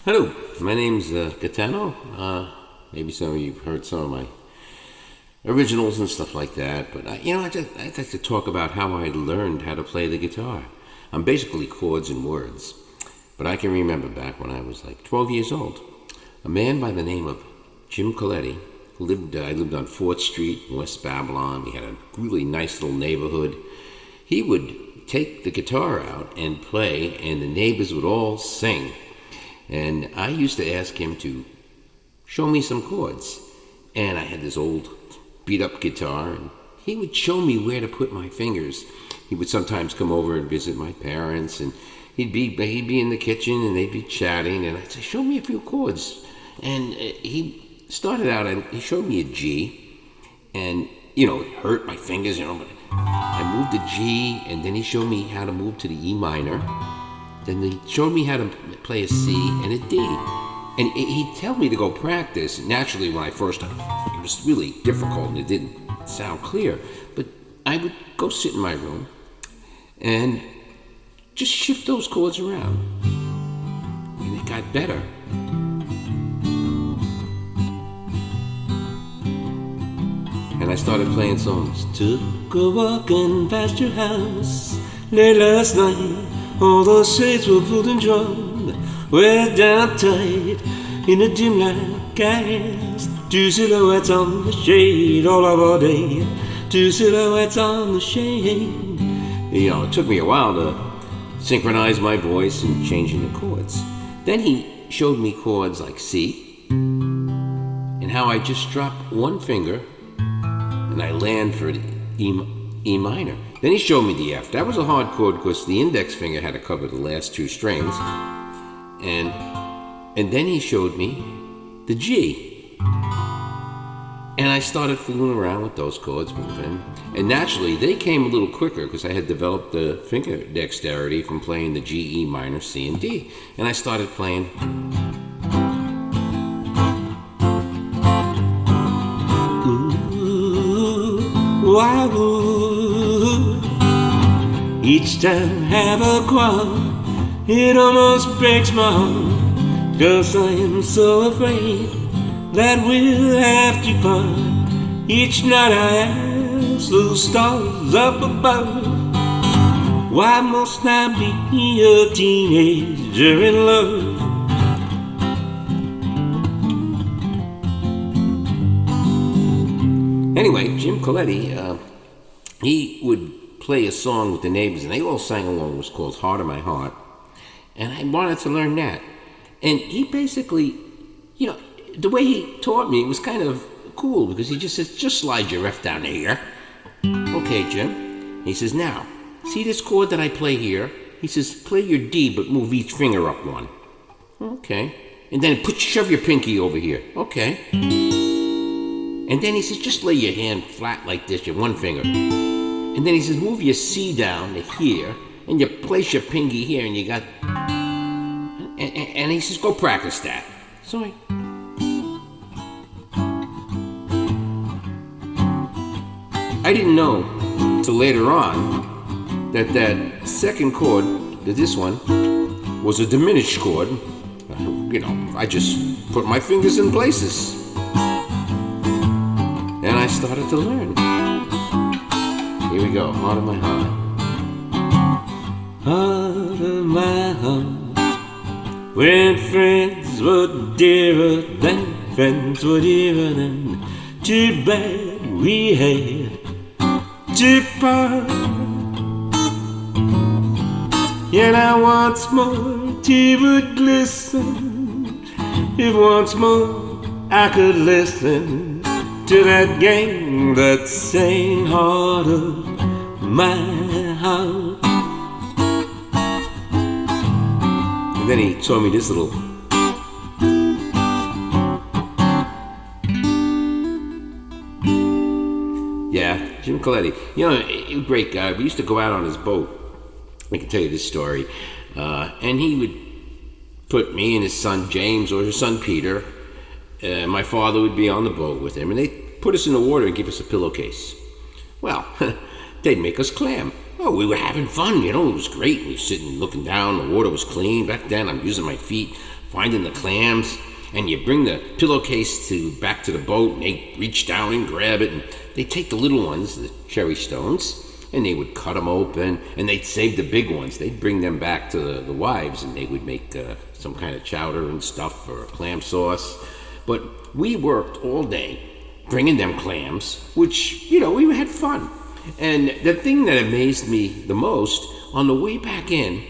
Hello, my name's Gaetano. Maybe some of you've heard some of my originals and stuff like that, but I'd like to talk about how I learned how to play the guitar. I'm basically chords and words, but I can remember back when I was like 12 years old. A man by the name of Jim Coletti I lived on 4th Street in West Babylon. We had a really nice little neighborhood. He would take the guitar out and play, and the neighbors would all sing. And I used to ask him to show me some chords. And I had this old beat-up guitar, and he would show me where to put my fingers. He would sometimes come over and visit my parents, and he'd be in the kitchen, and they'd be chatting, and I'd say, show me a few chords. And he started out, and he showed me a G, and, it hurt my fingers, but I moved the G, and then he showed me how to move to the E minor. Then he showed me how to play a C and a D. And he'd tell me to go practice. Naturally, when I first, it was really difficult and it didn't sound clear. But I would go sit in my room and just shift those chords around. And it got better. And I started playing songs. Took a walk and past your house late last night. All the shades were pulled and drawn, way down tight in the dim light cast. Two silhouettes on the shade all of our day. Two silhouettes on the shade. It took me a while to synchronize my voice and changing the chords. Then he showed me chords like C and how I just drop one finger and I land for the E minor. Then he showed me the F. That was a hard chord because the index finger had to cover the last two strings. And then he showed me the G. And I started fooling around with those chords, moving. And naturally, they came a little quicker because I had developed the finger dexterity from playing the G, E minor, C, and D. And I started playing. Ooh, wow. Each time I have a quarrel, it almost breaks my heart, 'cause I am so afraid that we'll have to part. Each night I ask those stars up above, why must I be a teenager in love? Anyway, Jim Coletti, he would play a song with the neighbors, and they all sang along. It was called Heart of My Heart, and I wanted to learn that. And he basically, the way he taught me was kind of cool, because he just says, just slide your F down here. Okay, Jim. He says, now, see this chord that I play here? He says, play your D, but move each finger up one. Okay. And then shove your pinky over here. Okay. And then he says, just lay your hand flat like this, your one finger. And then he says, move your C down to here, and you place your pinky here, and you got... And he says, go practice that. So I didn't know till later on that second chord, this one, was a diminished chord. I just put my fingers in places. And I started to learn. Here we go, Heart of My Heart. Heart of my heart, when friends were dearer than friends were dearer than, too bad we had to part. Yet now once more tea would glisten, if once more I could listen to that gang that sang Heart of My Heart. And then he taught me this little. Yeah, Jim Coletti. He was a great guy. We used to go out on his boat. I can tell you this story. And he would put me and his son James or his son Peter. My father would be on the boat with him, and they'd put us in the water and give us a pillowcase. Well, they'd make us clam. Oh, we were having fun, it was great. We were sitting looking down, the water was clean. Back then, I'm using my feet, finding the clams, and you bring the pillowcase back to the boat, and they reach down and grab it, and they take the little ones, the cherry stones, and they would cut them open, and they'd save the big ones. They'd bring them back to the wives, and they would make some kind of chowder and stuff or clam sauce. But we worked all day bringing them clams, which, we had fun. And the thing that amazed me the most, on the way back in,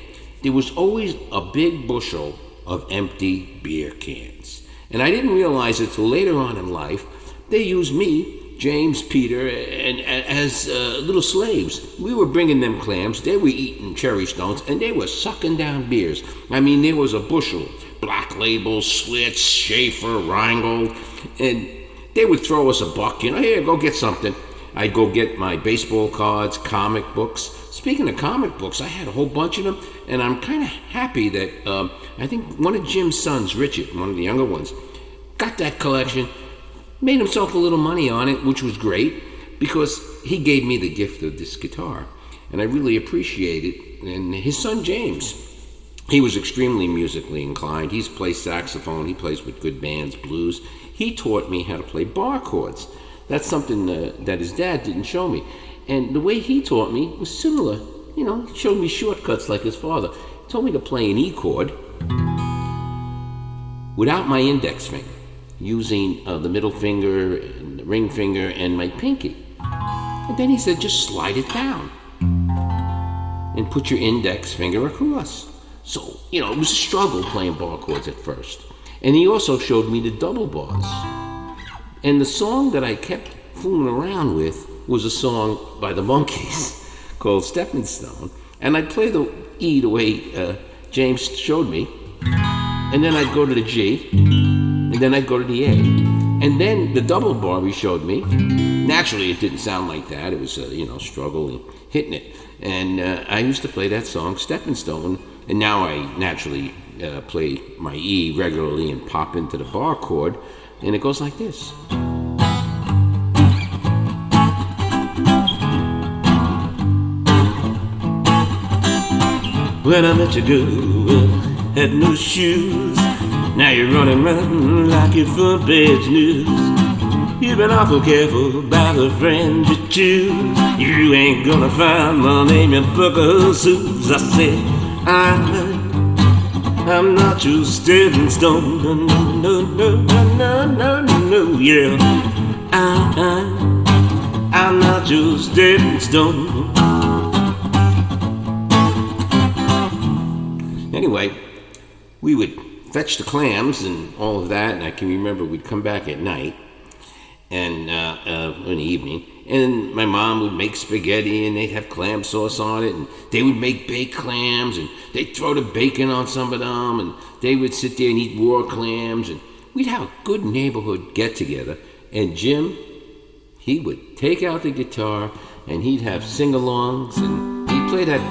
there was always a big bushel of empty beer cans. And I didn't realize it till later on in life. They used me, James, Peter, and as little slaves. We were bringing them clams, they were eating cherry stones, and they were sucking down beers. I mean, there was a bushel, Black Label, Schlitz, Schaefer, Rheingold, and they would throw us a buck, here, go get something. I'd go get my baseball cards, comic books. Speaking of comic books, I had a whole bunch of them, and I'm kind of happy that I think one of Jim's sons, Richard, one of the younger ones, got that collection, made himself a little money on it, which was great, because he gave me the gift of this guitar, and I really appreciate it. And his son, James, he was extremely musically inclined. He plays saxophone, he plays with good bands, blues. He taught me how to play bar chords. That's something that his dad didn't show me. And the way he taught me was similar. He showed me shortcuts like his father. He told me to play an E chord without my index finger, using the middle finger, and the ring finger, and my pinky. And then he said, just slide it down and put your index finger across. So, it was a struggle playing bar chords at first. And he also showed me the double bars. And the song that I kept fooling around with was a song by the Monkees called Stepping Stone. And I'd play the E the way James showed me. And then I'd go to the G. And then I'd go to the A. And then the double bar he showed me. Naturally, it didn't sound like that. It was, struggle and hitting it. And I used to play that song, Stepping Stone. And now I naturally play my E regularly and pop into the bar chord. And it goes like this. When I met your girl, had no shoes. Now you're running around like you're for bad news. You've been awful careful about the friends you choose. You ain't gonna find my name in book of suits. I said, I'm not your stepping stone. No, yeah. I'm not your stepping stone. Anyway, we would fetch the clams and all of that, and I can remember we'd come back at night and in the evening, and my mom would make spaghetti and they'd have clam sauce on it, and they would make baked clams and they'd throw the bacon on some of them, and they would sit there and eat raw clams, and we'd have a good neighborhood get together. And Jim, he would take out the guitar and he'd have sing-alongs, and he'd play that.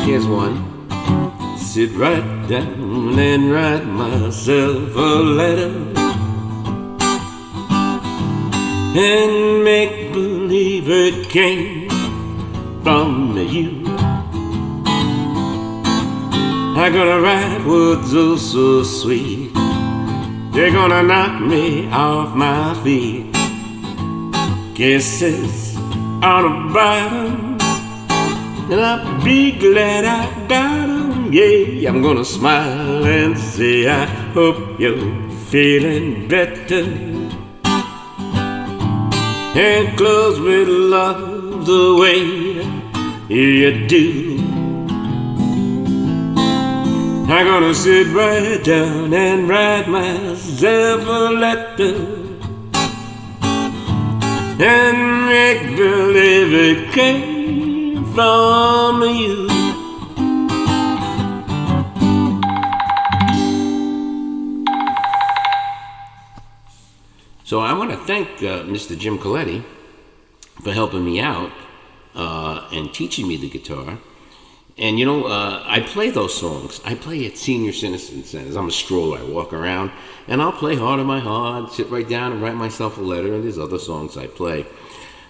Here's one. Sit right down and write myself a letter and make believe it came from you. I'm gonna write words oh so sweet, they're gonna knock me off my feet. Kisses on the bottom, and I'll be glad I got 'em. Yeah, I'm gonna smile and say I hope you're feeling better, and close with love the way you do. I'm gonna sit right down and write myself a letter and make believe it came from you. So I want to thank Mr. Jim Coletti for helping me out and teaching me the guitar. And I play those songs. I play at senior citizen centers. I'm a stroller. I walk around, and I'll play Heart of My Heart, sit right down and write myself a letter, and there's other songs I play.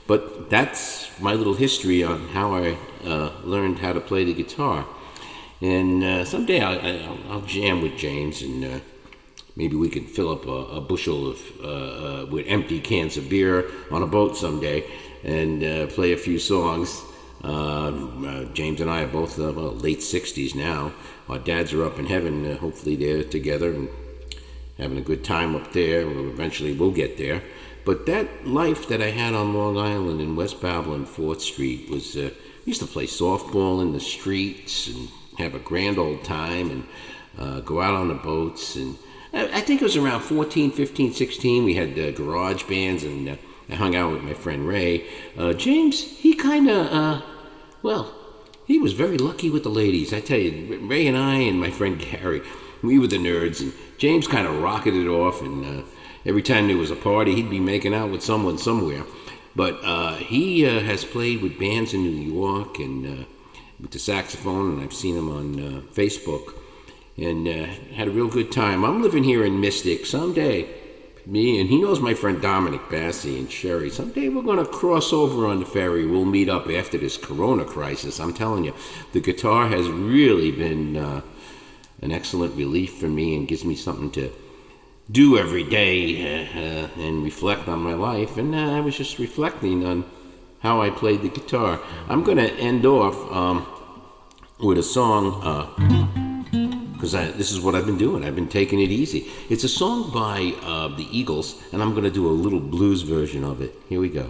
But that's my little history on how I learned how to play the guitar. And someday I'll jam with James, and maybe we can fill up a bushel of with empty cans of beer on a boat someday and play a few songs. James and I are both late 60s now. Our dads are up in heaven. Hopefully they're together and having a good time up there. Eventually we'll get there. But that life that I had on Long Island in West Babel and 4th Street was, we used to play softball in the streets and have a grand old time and go out on the boats. And I think it was around 14, 15, 16. We had garage bands, and I hung out with my friend Ray. James, he kind of, he was very lucky with the ladies. I tell you, Ray and I and my friend Gary, we were the nerds, and James kind of rocketed off, and every time there was a party, he'd be making out with someone somewhere. But he has played with bands in New York and with the saxophone, and I've seen him on Facebook, and had a real good time. I'm living here in Mystic. Someday, me and he knows my friend Dominic Bassi and Sherry. Someday we're going to cross over on the ferry. We'll meet up after this corona crisis. I'm telling you, the guitar has really been an excellent relief for me and gives me something to do every day and reflect on my life. And I was just reflecting on how I played the guitar. I'm going to end off with a song, because this is what I've been doing. I've been taking it easy. It's a song by the Eagles, and I'm going to do a little blues version of it. Here we go.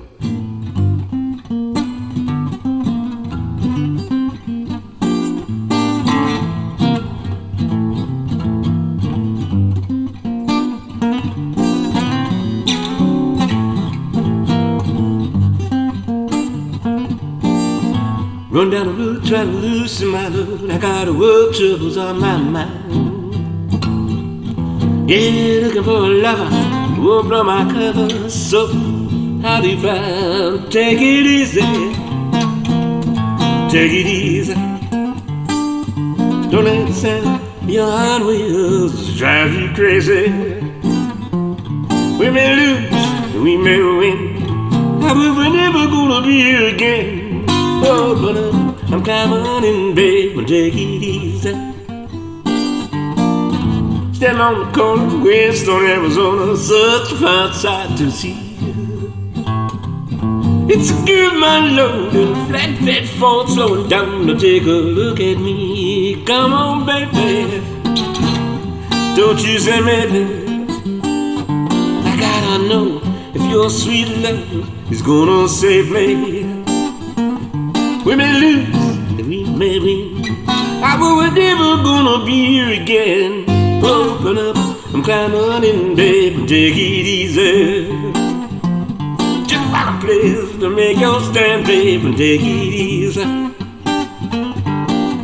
Run down the road, try to loosen my load. I got work troubles on my mind. Yeah, looking for a lover who won't blow my cover. So, how do you find? Take it easy. Take it easy. Don't let the sound your on wheels drive you crazy. We may lose, we may win. However, we're never gonna be here again. Oh, but I'm climbing in bed, but take it easy. Stand on the corner of Greenstone, Arizona, such a fine sight to see. It's a good man loaded, flatbed Ford slowing down to take a look at me. Come on, baby, don't you say maybe. I gotta know if your sweet love is gonna save me. We may lose, and we may win. But we're never gonna be here again. Open up, I'm climbing in bed, but take it easy. Just find a place to make your stand, babe, and take it easy.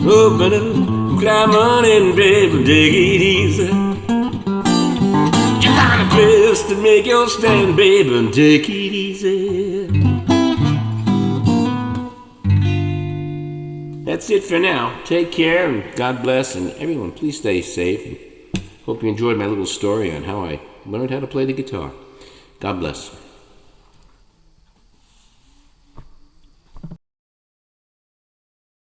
Open up, I'm climbing in bed, but take it easy. Just find a place to make your stand, babe, and take it easy. That's it for now. Take care, and God bless, and everyone, please stay safe. Hope you enjoyed my little story on how I learned how to play the guitar. God bless.